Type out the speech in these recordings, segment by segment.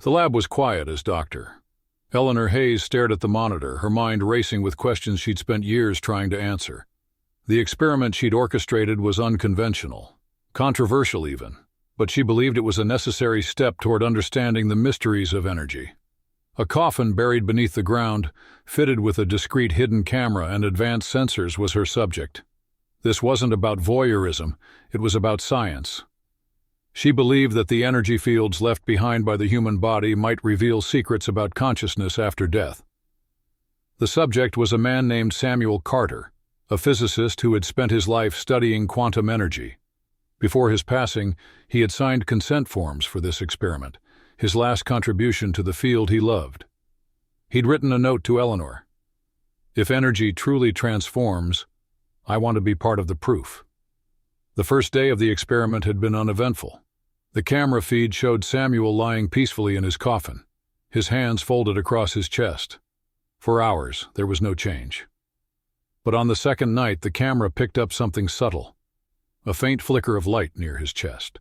The lab was quiet as doctor. Eleanor Hayes stared at the monitor, her mind racing with questions she'd spent years trying to answer. The experiment she'd orchestrated was unconventional, controversial even, but she believed it was a necessary step toward understanding the mysteries of energy. A coffin buried beneath the ground, fitted with a discreet hidden camera and advanced sensors, was her subject. This wasn't about voyeurism, it was about science. She believed that the energy fields left behind by the human body might reveal secrets about consciousness after death. The subject was a man named Samuel Carter, a physicist who had spent his life studying quantum energy. Before his passing, he had signed consent forms for this experiment, his last contribution to the field he loved. He'd written a note to Eleanor. "If energy truly transforms, I want to be part of the proof." The first day of the experiment had been uneventful. The camera feed showed Samuel lying peacefully in his coffin, his hands folded across his chest. For hours, there was no change. But on the second night, the camera picked up something subtle, a faint flicker of light near his chest.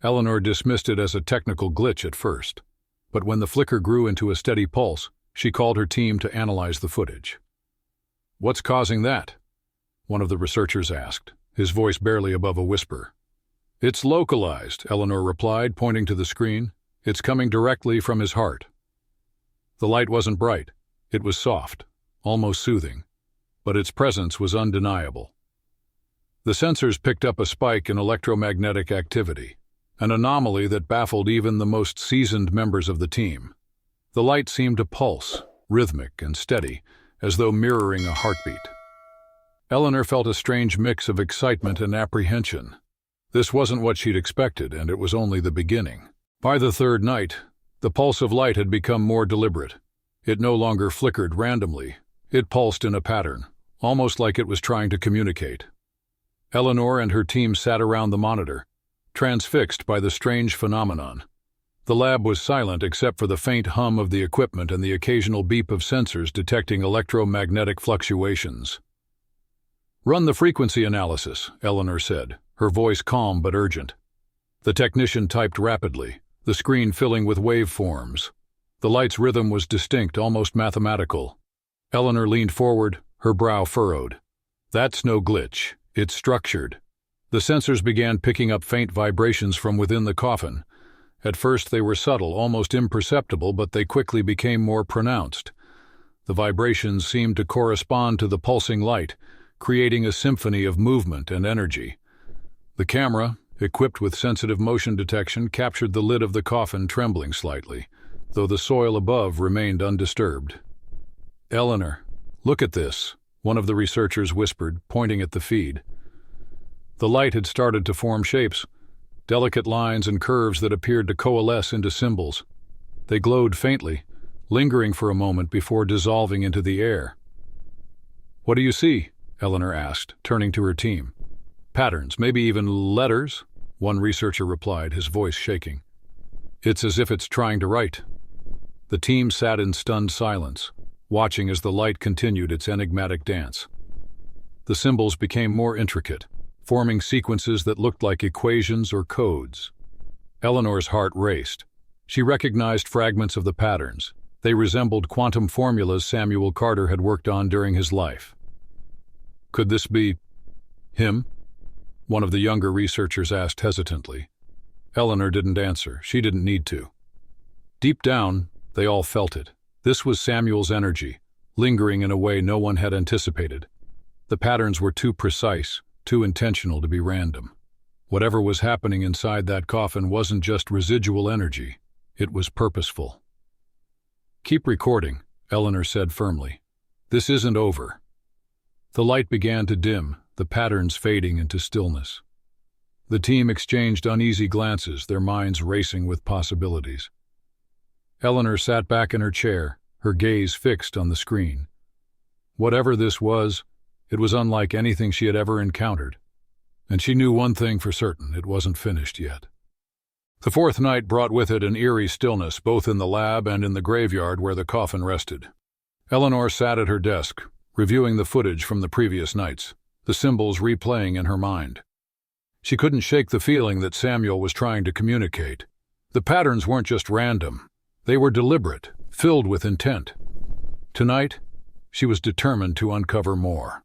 Eleanor dismissed it as a technical glitch at first, but when the flicker grew into a steady pulse, she called her team to analyze the footage. "What's causing that?" one of the researchers asked, his voice barely above a whisper. "It's localized," Eleanor replied, pointing to the screen. "It's coming directly from his heart." The light wasn't bright. It was soft, almost soothing, but its presence was undeniable. The sensors picked up a spike in electromagnetic activity, an anomaly that baffled even the most seasoned members of the team. The light seemed to pulse, rhythmic and steady, as though mirroring a heartbeat. Eleanor felt a strange mix of excitement and apprehension. This wasn't what she'd expected, and it was only the beginning. By the third night, the pulse of light had become more deliberate. It no longer flickered randomly. It pulsed in a pattern, almost like it was trying to communicate. Eleanor and her team sat around the monitor, transfixed by the strange phenomenon. The lab was silent except for the faint hum of the equipment and the occasional beep of sensors detecting electromagnetic fluctuations. "Run the frequency analysis," Eleanor said, her voice calm but urgent. The technician typed rapidly, the screen filling with waveforms. The light's rhythm was distinct, almost mathematical. Eleanor leaned forward, her brow furrowed. "That's no glitch. It's structured." The sensors began picking up faint vibrations from within the coffin. At first they were subtle, almost imperceptible, but they quickly became more pronounced. The vibrations seemed to correspond to the pulsing light, creating a symphony of movement and energy. The camera, equipped with sensitive motion detection, captured the lid of the coffin trembling slightly, though the soil above remained undisturbed. "Eleanor, look at this," one of the researchers whispered, pointing at the feed. The light had started to form shapes, delicate lines and curves that appeared to coalesce into symbols. They glowed faintly, lingering for a moment before dissolving into the air. "What do you see?" Eleanor asked, turning to her team. "Patterns, maybe even letters," one researcher replied, his voice shaking. "It's as if it's trying to write." The team sat in stunned silence, watching as the light continued its enigmatic dance. The symbols became more intricate, forming sequences that looked like equations or codes. Eleanor's heart raced. She recognized fragments of the patterns. They resembled quantum formulas Samuel Carter had worked on during his life. "Could this be him?" one of the younger researchers asked hesitantly. Eleanor didn't answer. She didn't need to. Deep down, they all felt it. This was Samuel's energy, lingering in a way no one had anticipated. The patterns were too precise, too intentional to be random. Whatever was happening inside that coffin wasn't just residual energy. It was purposeful. "Keep recording," Eleanor said firmly. "This isn't over." The light began to dim, the patterns fading into stillness. The team exchanged uneasy glances, their minds racing with possibilities. Eleanor sat back in her chair, her gaze fixed on the screen. Whatever this was, it was unlike anything she had ever encountered. And she knew one thing for certain: it wasn't finished yet. The fourth night brought with it an eerie stillness, both in the lab and in the graveyard where the coffin rested. Eleanor sat at her desk, reviewing the footage from the previous nights, the symbols replaying in her mind. She couldn't shake the feeling that Samuel was trying to communicate. The patterns weren't just random. They were deliberate, filled with intent. Tonight, she was determined to uncover more.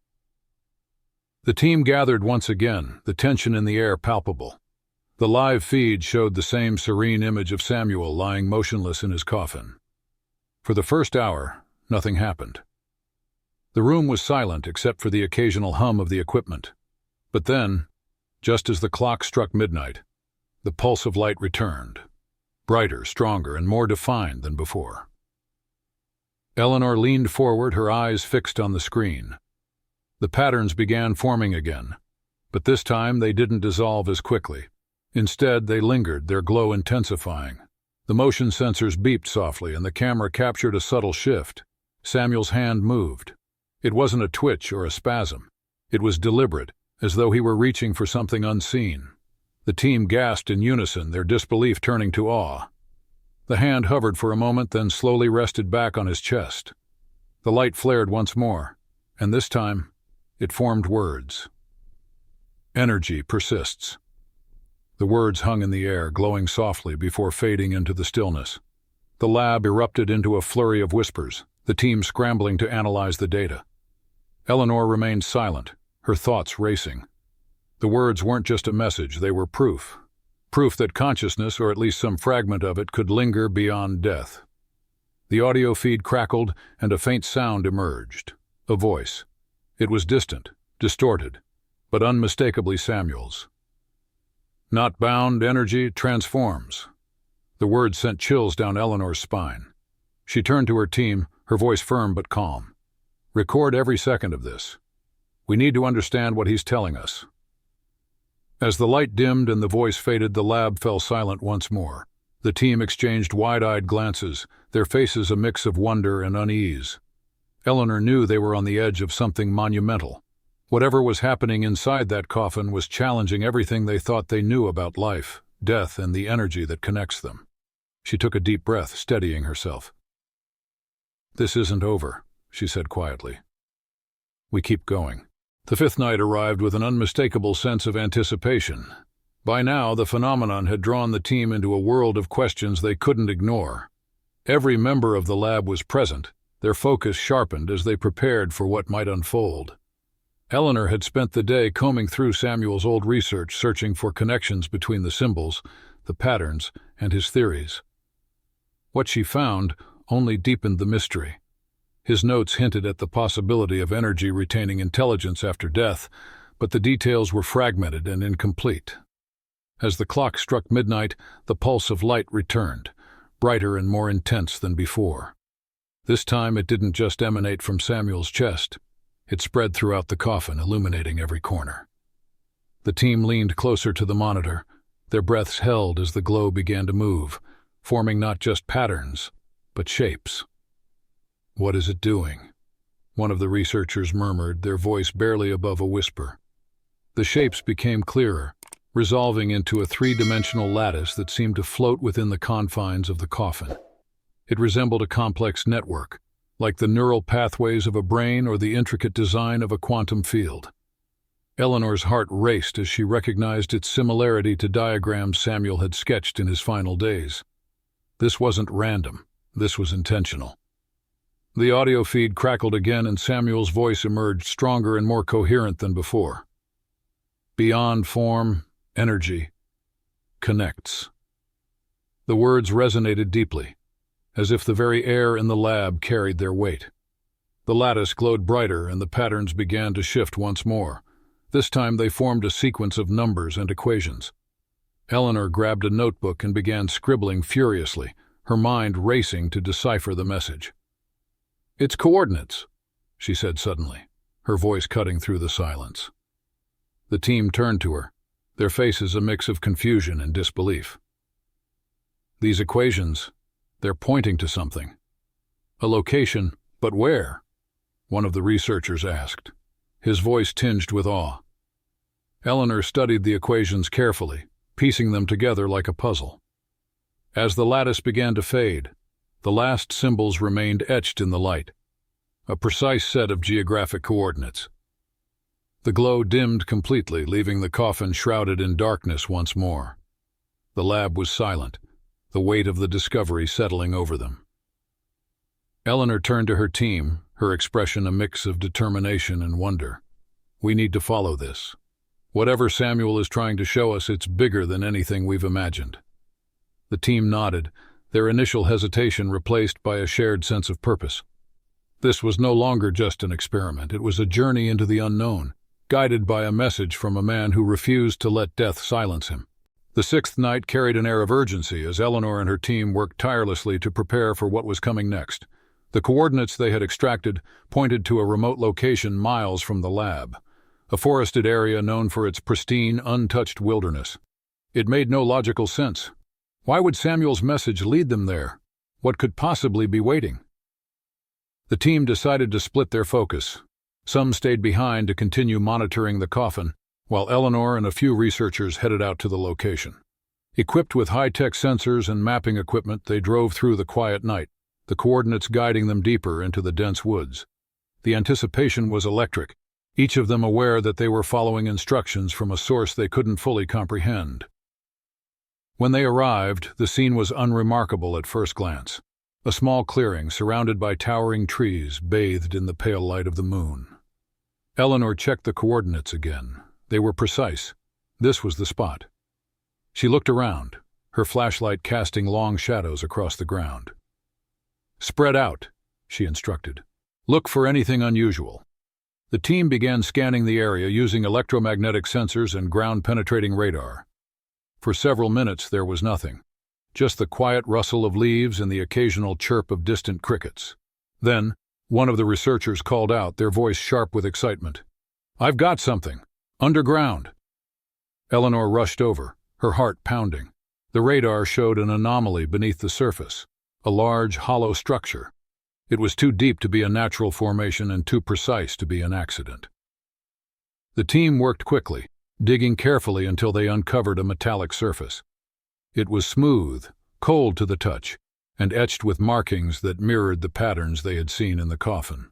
The team gathered once again, the tension in the air palpable. The live feed showed the same serene image of Samuel lying motionless in his coffin. For the first hour, nothing happened. The room was silent except for the occasional hum of the equipment. But then, just as the clock struck midnight, the pulse of light returned, brighter, stronger, and more defined than before. Eleanor leaned forward, her eyes fixed on the screen. The patterns began forming again, but this time they didn't dissolve as quickly. Instead, they lingered, their glow intensifying. The motion sensors beeped softly, and the camera captured a subtle shift. Samuel's hand moved. It wasn't a twitch or a spasm. It was deliberate, as though he were reaching for something unseen. The team gasped in unison, their disbelief turning to awe. The hand hovered for a moment, then slowly rested back on his chest. The light flared once more, and this time, it formed words. Energy persists. The words hung in the air, glowing softly before fading into the stillness. The lab erupted into a flurry of whispers, the team scrambling to analyze the data. Eleanor remained silent, her thoughts racing. The words weren't just a message, they were proof. Proof that consciousness, or at least some fragment of it, could linger beyond death. The audio feed crackled, and a faint sound emerged. A voice. It was distant, distorted, but unmistakably Samuel's. Not bound, energy transforms. The words sent chills down Eleanor's spine. She turned to her team, her voice firm but calm. Record every second of this. We need to understand what he's telling us. As the light dimmed and the voice faded, the lab fell silent once more. The team exchanged wide-eyed glances, their faces a mix of wonder and unease. Eleanor knew they were on the edge of something monumental. Whatever was happening inside that coffin was challenging everything they thought they knew about life, death, and the energy that connects them. She took a deep breath, steadying herself. "This isn't over," she said quietly. "We keep going." The fifth night arrived with an unmistakable sense of anticipation. By now, the phenomenon had drawn the team into a world of questions they couldn't ignore. Every member of the lab was present, their focus sharpened as they prepared for what might unfold. Eleanor had spent the day combing through Samuel's old research, searching for connections between the symbols, the patterns, and his theories. What she found only deepened the mystery. His notes hinted at the possibility of energy retaining intelligence after death, but the details were fragmented and incomplete. As the clock struck midnight, the pulse of light returned, brighter and more intense than before. This time it didn't just emanate from Samuel's chest. It spread throughout the coffin, illuminating every corner. The team leaned closer to the monitor, their breaths held as the glow began to move, forming not just patterns, but shapes. "What is it doing?" one of the researchers murmured, their voice barely above a whisper. The shapes became clearer, resolving into a three-dimensional lattice that seemed to float within the confines of the coffin. It resembled a complex network, like the neural pathways of a brain or the intricate design of a quantum field. Eleanor's heart raced as she recognized its similarity to diagrams Samuel had sketched in his final days. This wasn't random, this was intentional. The audio feed crackled again, and Samuel's voice emerged stronger and more coherent than before. "Beyond form, energy connects." The words resonated deeply, as if the very air in the lab carried their weight. The lattice glowed brighter, and the patterns began to shift once more. This time they formed a sequence of numbers and equations. Eleanor grabbed a notebook and began scribbling furiously, her mind racing to decipher the message. "It's coordinates," she said suddenly, her voice cutting through the silence. The team turned to her, their faces a mix of confusion and disbelief. "These equations, they're pointing to something. A location, but where?" one of the researchers asked, his voice tinged with awe. Eleanor studied the equations carefully, piecing them together like a puzzle. As the lattice began to fade, the last symbols remained etched in the light, a precise set of geographic coordinates. The glow dimmed completely, leaving the coffin shrouded in darkness once more. The lab was silent, the weight of the discovery settling over them. Eleanor turned to her team, her expression a mix of determination and wonder. "We need to follow this. Whatever Samuel is trying to show us, it's bigger than anything we've imagined." The team nodded, their initial hesitation replaced by a shared sense of purpose. This was no longer just an experiment, it was a journey into the unknown, guided by a message from a man who refused to let death silence him. The sixth night carried an air of urgency as Eleanor and her team worked tirelessly to prepare for what was coming next. The coordinates they had extracted pointed to a remote location miles from the lab, a forested area known for its pristine, untouched wilderness. It made no logical sense. Why would Samuel's message lead them there? What could possibly be waiting? The team decided to split their focus. Some stayed behind to continue monitoring the Coffin, while Eleanor and a few researchers headed out to the location. Equipped with high-tech sensors and mapping equipment, they drove through the quiet night, the coordinates guiding them deeper into the dense woods. The anticipation was electric, each of them aware that they were following instructions from a source they couldn't fully comprehend. When they arrived, the scene was unremarkable at first glance. A small clearing surrounded by towering trees bathed in the pale light of the moon. Eleanor checked the coordinates again. They were precise. This was the spot. She looked around, her flashlight casting long shadows across the ground. "Spread out," she instructed. "Look for anything unusual." The team began scanning the area using electromagnetic sensors and ground-penetrating radar. For several minutes there was nothing, just the quiet rustle of leaves and the occasional chirp of distant crickets. Then, one of the researchers called out, their voice sharp with excitement. "I've got something! Underground!" Eleanor rushed over, her heart pounding. The radar showed an anomaly beneath the surface, a large, hollow structure. It was too deep to be a natural formation and too precise to be an accident. The team worked quickly, digging carefully until they uncovered a metallic surface. It was smooth, cold to the touch, and etched with markings that mirrored the patterns they had seen in the Coffin.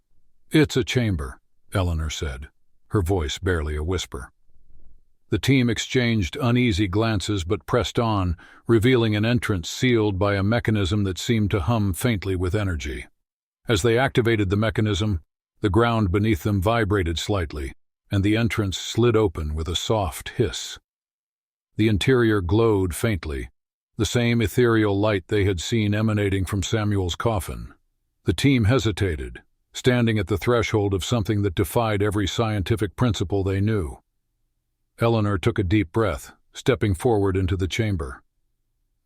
"It's a chamber," Eleanor said, her voice barely a whisper. The team exchanged uneasy glances but pressed on, revealing an entrance sealed by a mechanism that seemed to hum faintly with energy. As they activated the mechanism, the ground beneath them vibrated slightly, and the entrance slid open with a soft hiss. The interior glowed faintly, the same ethereal light they had seen emanating from Samuel's Coffin. The team hesitated, standing at the threshold of something that defied every scientific principle they knew. Eleanor took a deep breath, stepping forward into the chamber.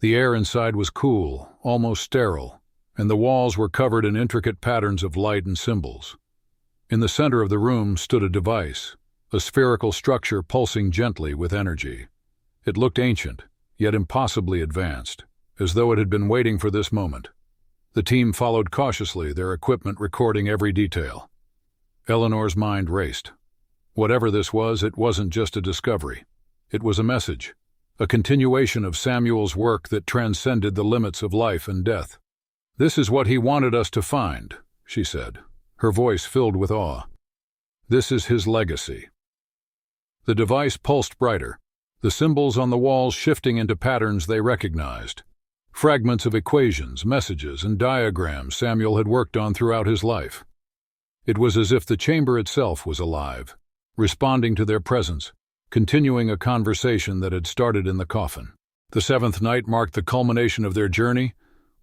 The air inside was cool, almost sterile, and the walls were covered in intricate patterns of light and symbols. In the center of the room stood a device, a spherical structure pulsing gently with energy. It looked ancient, yet impossibly advanced, as though it had been waiting for this moment. The team followed cautiously, their equipment recording every detail. Eleanor's mind raced. Whatever this was, it wasn't just a discovery. It was a message, a continuation of Samuel's work that transcended the limits of life and death. "This is what he wanted us to find," she said, her voice filled with awe. "This is his legacy." The device pulsed brighter, the symbols on the walls shifting into patterns they recognized. Fragments of equations, messages, and diagrams Samuel had worked on throughout his life. It was as if the chamber itself was alive, responding to their presence, continuing a conversation that had started in the Coffin. The seventh night marked the culmination of their journey,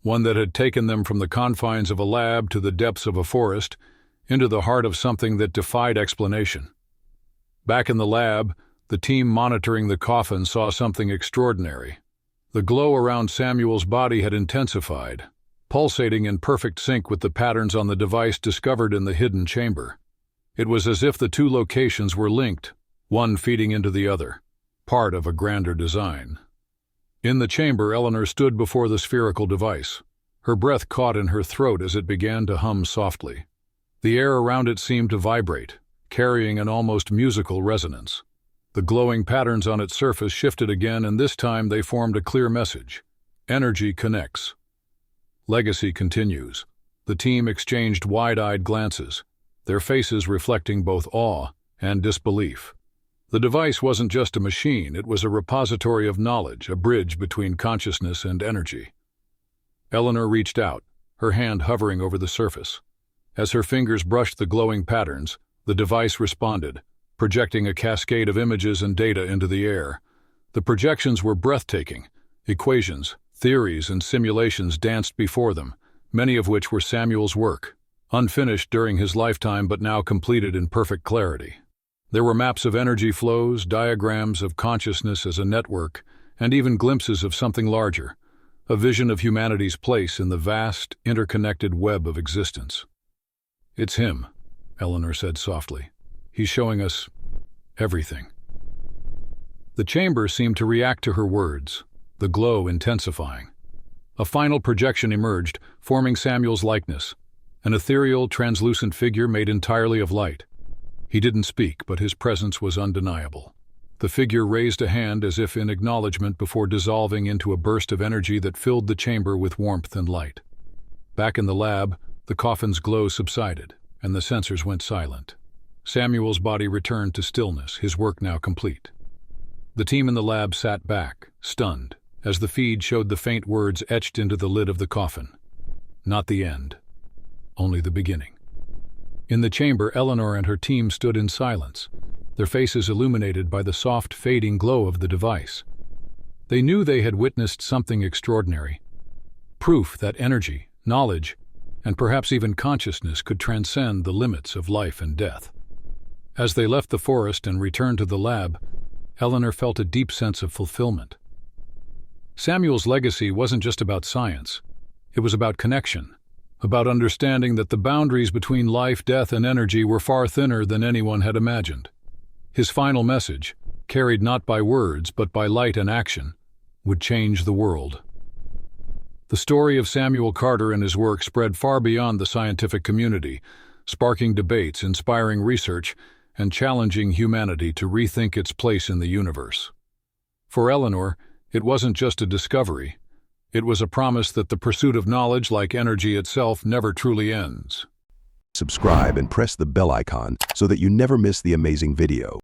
one that had taken them from the confines of a lab to the depths of a forest, into the heart of something that defied explanation. Back in the lab, the team monitoring the Coffin saw something extraordinary. The glow around Samuel's body had intensified, pulsating in perfect sync with the patterns on the device discovered in the hidden chamber. It was as if the two locations were linked, one feeding into the other, part of a grander design. In the chamber, Eleanor stood before the spherical device. Her breath caught in her throat as it began to hum softly. The air around it seemed to vibrate, carrying an almost musical resonance. The glowing patterns on its surface shifted again, and this time they formed a clear message. Energy connects. Legacy continues. The team exchanged wide-eyed glances, their faces reflecting both awe and disbelief. The device wasn't just a machine, it was a repository of knowledge, a bridge between consciousness and energy. Eleanor reached out, her hand hovering over the surface. As her fingers brushed the glowing patterns, the device responded, projecting a cascade of images and data into the air. The projections were breathtaking. Equations, theories, and simulations danced before them, many of which were Samuel's work, unfinished during his lifetime but now completed in perfect clarity. There were maps of energy flows, diagrams of consciousness as a network, and even glimpses of something larger, a vision of humanity's place in the vast, interconnected web of existence. "It's him," Eleanor said softly. "He's showing us everything." The chamber seemed to react to her words, the glow intensifying. A final projection emerged, forming Samuel's likeness, an ethereal, translucent figure made entirely of light. He didn't speak, but his presence was undeniable. The figure raised a hand as if in acknowledgement before dissolving into a burst of energy that filled the chamber with warmth and light. Back in the lab, the coffin's glow subsided, and the sensors went silent. Samuel's body returned to stillness, his work now complete. The team in the lab sat back, stunned, as the feed showed the faint words etched into the lid of the coffin. Not the end, only the beginning. In the chamber, Eleanor and her team stood in silence, their faces illuminated by the soft, fading glow of the device. They knew they had witnessed something extraordinary, proof that energy, knowledge, and perhaps even consciousness could transcend the limits of life and death. As they left the forest and returned to the lab, Eleanor felt a deep sense of fulfillment. Samuel's legacy wasn't just about science. It was about connection, about understanding that the boundaries between life, death, and energy were far thinner than anyone had imagined. His final message, carried not by words but by light and action, would change the world. The story of Samuel Carter and his work spread far beyond the scientific community, sparking debates, inspiring research, and challenging humanity to rethink its place in the universe. For Eleanor, it wasn't just a discovery. It was a promise that the pursuit of knowledge, like energy itself, never truly ends. Subscribe and press the bell icon so that you never miss the amazing video.